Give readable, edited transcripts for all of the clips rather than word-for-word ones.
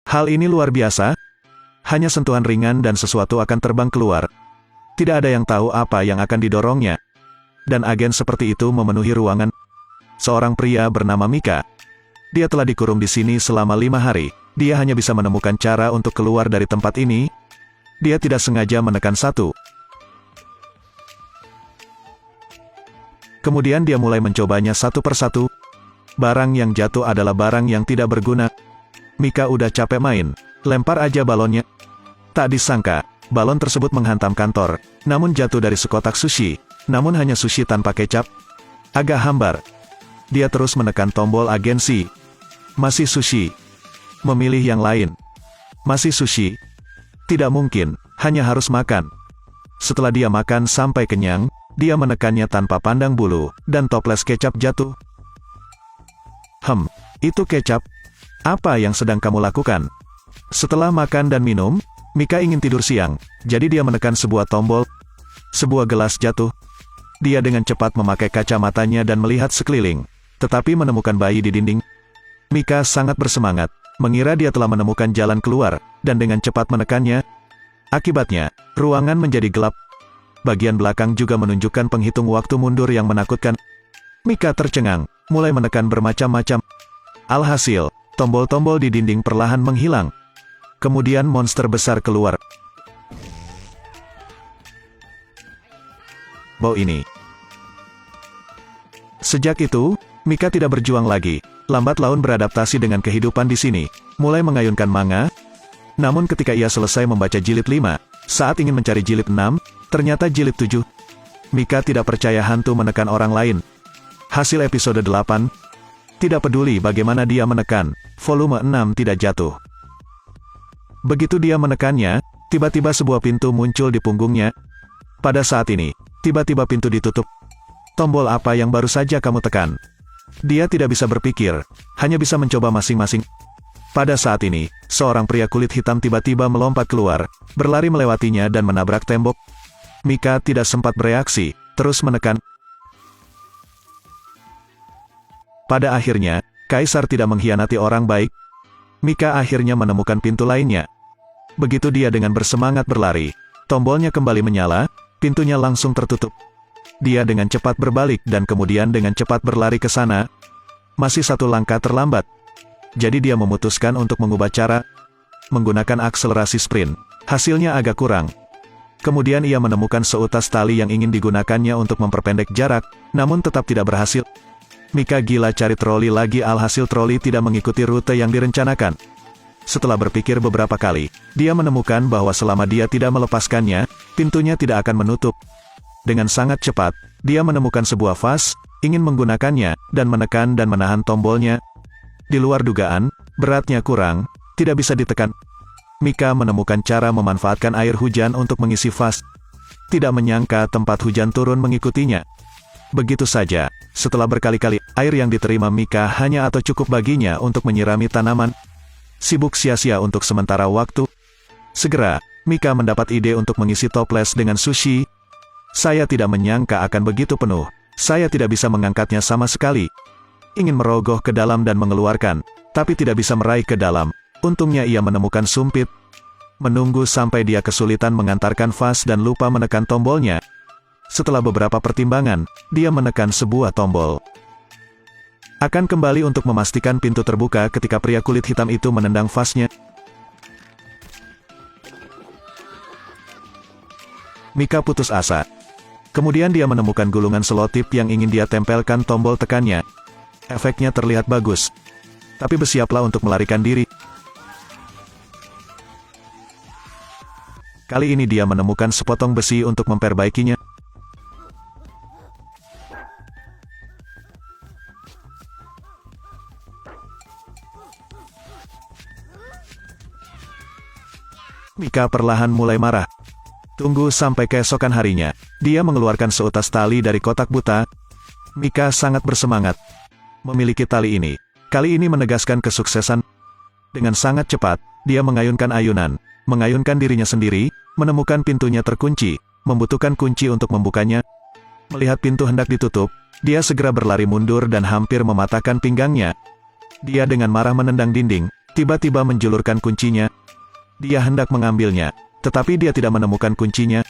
Hal ini luar biasa. Hanya sentuhan ringan dan sesuatu akan terbang keluar. Tidak ada yang tahu apa yang akan didorongnya. Dan agen seperti itu memenuhi ruangan. Seorang pria bernama Mika. Dia telah dikurung di sini selama 5 hari. Dia hanya bisa menemukan cara untuk keluar dari tempat ini. Dia tidak sengaja menekan satu. Kemudian dia mulai mencobanya satu persatu. Barang yang jatuh adalah barang yang tidak berguna. Mika udah capek main. Lempar aja balonnya. Tak disangka, balon tersebut menghantam kantor. Namun jatuh dari sekotak sushi. Namun hanya sushi tanpa kecap. Agak hambar. Dia terus menekan tombol agensi. Masih sushi. Memilih yang lain. Masih sushi. Tidak mungkin, hanya harus makan. Setelah dia makan sampai kenyang, dia menekannya tanpa pandang bulu, dan toples kecap jatuh. Itu kecap. Apa yang sedang kamu lakukan? Setelah makan dan minum, Mika ingin tidur siang, jadi dia menekan sebuah tombol. Sebuah gelas jatuh. Dia dengan cepat memakai kacamatanya dan melihat sekeliling, tetapi menemukan bayi di dinding. Mika sangat bersemangat, mengira dia telah menemukan jalan keluar, dan dengan cepat menekannya. Akibatnya, ruangan menjadi gelap. Bagian belakang juga menunjukkan penghitung waktu mundur yang menakutkan. Mika tercengang, mulai menekan bermacam-macam. Alhasil, tombol-tombol di dinding perlahan menghilang. Kemudian monster besar keluar. Bau ini. Sejak itu, Mika tidak berjuang lagi. Lambat laun beradaptasi dengan kehidupan di sini. Mulai mengayunkan manga. Namun ketika ia selesai membaca jilid 5, saat ingin mencari jilid 6, ternyata jilid 7. Mika tidak percaya hantu menekan orang lain. Hasil episode 8. Tidak peduli bagaimana dia menekan, volume 6 tidak jatuh. Begitu dia menekannya, tiba-tiba sebuah pintu muncul di punggungnya. Pada saat ini, tiba-tiba pintu ditutup. Tombol apa yang baru saja kamu tekan? Dia tidak bisa berpikir, hanya bisa mencoba masing-masing. Pada saat ini, seorang pria kulit hitam tiba-tiba melompat keluar, berlari melewatinya dan menabrak tembok. Mika tidak sempat bereaksi, terus menekan. Pada akhirnya, Kaisar tidak mengkhianati orang baik. Mika akhirnya menemukan pintu lainnya. Begitu dia dengan bersemangat berlari, tombolnya kembali menyala, pintunya langsung tertutup. Dia dengan cepat berbalik dan kemudian dengan cepat berlari ke sana. Masih satu langkah terlambat. Jadi dia memutuskan untuk mengubah cara. Menggunakan akselerasi sprint. Hasilnya agak kurang. Kemudian ia menemukan seutas tali yang ingin digunakannya untuk memperpendek jarak, namun tetap tidak berhasil. Mika gila cari troli lagi, alhasil troli tidak mengikuti rute yang direncanakan. Setelah berpikir beberapa kali, dia menemukan bahwa selama dia tidak melepaskannya, pintunya tidak akan menutup. Dengan sangat cepat, dia menemukan sebuah vas, ingin menggunakannya, dan menekan dan menahan tombolnya. Di luar dugaan, beratnya kurang, tidak bisa ditekan. Mika menemukan cara memanfaatkan air hujan untuk mengisi vas. Tidak menyangka tempat hujan turun mengikutinya. Begitu saja, setelah berkali-kali, air yang diterima Mika hanya atau cukup baginya untuk menyirami tanaman. Sibuk sia-sia untuk sementara waktu. Segera, Mika mendapat ide untuk mengisi toples dengan sushi. Saya tidak menyangka akan begitu penuh. Saya tidak bisa mengangkatnya sama sekali. Ingin merogoh ke dalam dan mengeluarkan, tapi tidak bisa meraih ke dalam. Untungnya ia menemukan sumpit. Menunggu sampai dia kesulitan mengantarkan vas dan lupa menekan tombolnya. Setelah beberapa pertimbangan, dia menekan sebuah tombol. Akan kembali untuk memastikan pintu terbuka ketika pria kulit hitam itu menendang vasnya. Mika putus asa. Kemudian dia menemukan gulungan selotip yang ingin dia tempelkan tombol tekannya. Efeknya terlihat bagus. Tapi bersiaplah untuk melarikan diri. Kali ini dia menemukan sepotong besi untuk memperbaikinya. Mika perlahan mulai marah. Tunggu sampai keesokan harinya, dia mengeluarkan seutas tali dari kotak buta. Mika sangat bersemangat memiliki tali ini. Kali ini menegaskan kesuksesan. Dengan sangat cepat, dia mengayunkan ayunan, mengayunkan dirinya sendiri, menemukan pintunya terkunci, membutuhkan kunci untuk membukanya. Melihat pintu hendak ditutup, dia segera berlari mundur dan hampir mematahkan pinggangnya. Dia dengan marah menendang dinding, tiba-tiba menjulurkan kuncinya. Dia hendak mengambilnya, tetapi dia tidak menemukan kuncinya.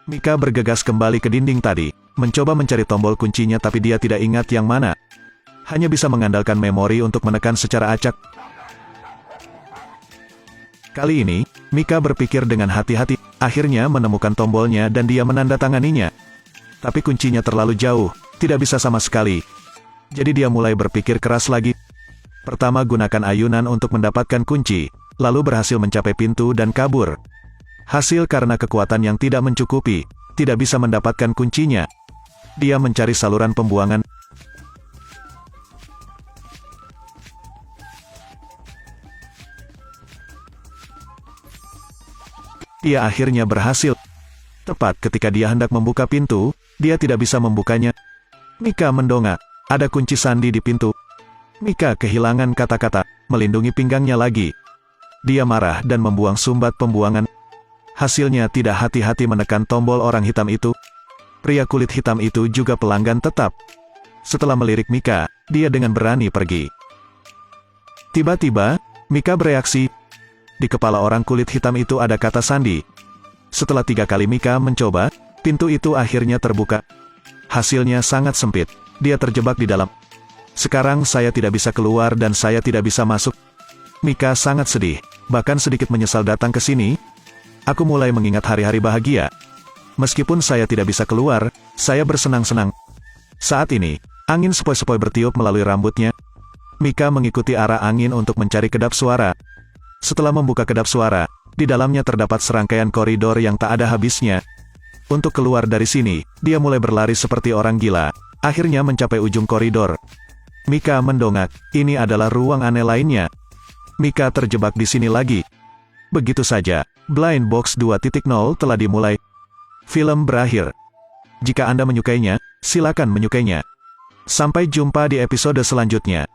Mika bergegas kembali ke dinding tadi, mencoba mencari tombol kuncinya tapi dia tidak ingat yang mana. Hanya bisa mengandalkan memori untuk menekan secara acak. Kali ini, Mika berpikir dengan hati-hati, akhirnya menemukan tombolnya dan dia menandatanganinya. Tapi kuncinya terlalu jauh, tidak bisa sama sekali. Jadi dia mulai berpikir keras lagi. Pertama gunakan ayunan untuk mendapatkan kunci, lalu berhasil mencapai pintu dan kabur. Hasil karena kekuatan yang tidak mencukupi, tidak bisa mendapatkan kuncinya. Dia mencari saluran pembuangan. Dia akhirnya berhasil. Tepat ketika dia hendak membuka pintu, dia tidak bisa membukanya. Mika mendongak, ada kunci sandi di pintu. Mika kehilangan kata-kata, melindungi pinggangnya lagi. Dia marah dan membuang sumbat pembuangan. Hasilnya tidak hati-hati menekan tombol orang hitam itu. Pria kulit hitam itu juga pelanggan tetap. Setelah melirik Mika, dia dengan berani pergi. Tiba-tiba, Mika bereaksi. Di kepala orang kulit hitam itu ada kata sandi. Setelah 3 kali Mika mencoba, pintu itu akhirnya terbuka. Hasilnya sangat sempit. Dia terjebak di dalam. Sekarang saya tidak bisa keluar dan saya tidak bisa masuk. Mika sangat sedih, bahkan sedikit menyesal datang ke sini. Aku mulai mengingat hari-hari bahagia. Meskipun saya tidak bisa keluar, saya bersenang-senang. Saat ini, angin sepoi-sepoi bertiup melalui rambutnya. Mika mengikuti arah angin untuk mencari kedap suara. Setelah membuka kedap suara, di dalamnya terdapat serangkaian koridor yang tak ada habisnya. Untuk keluar dari sini, dia mulai berlari seperti orang gila, akhirnya mencapai ujung koridor. Mika mendongak, ini adalah ruang aneh lainnya. Mika terjebak di sini lagi. Begitu saja, Blind Box 2.0 telah dimulai. Film berakhir. Jika Anda menyukainya, silakan menyukainya. Sampai jumpa di episode selanjutnya.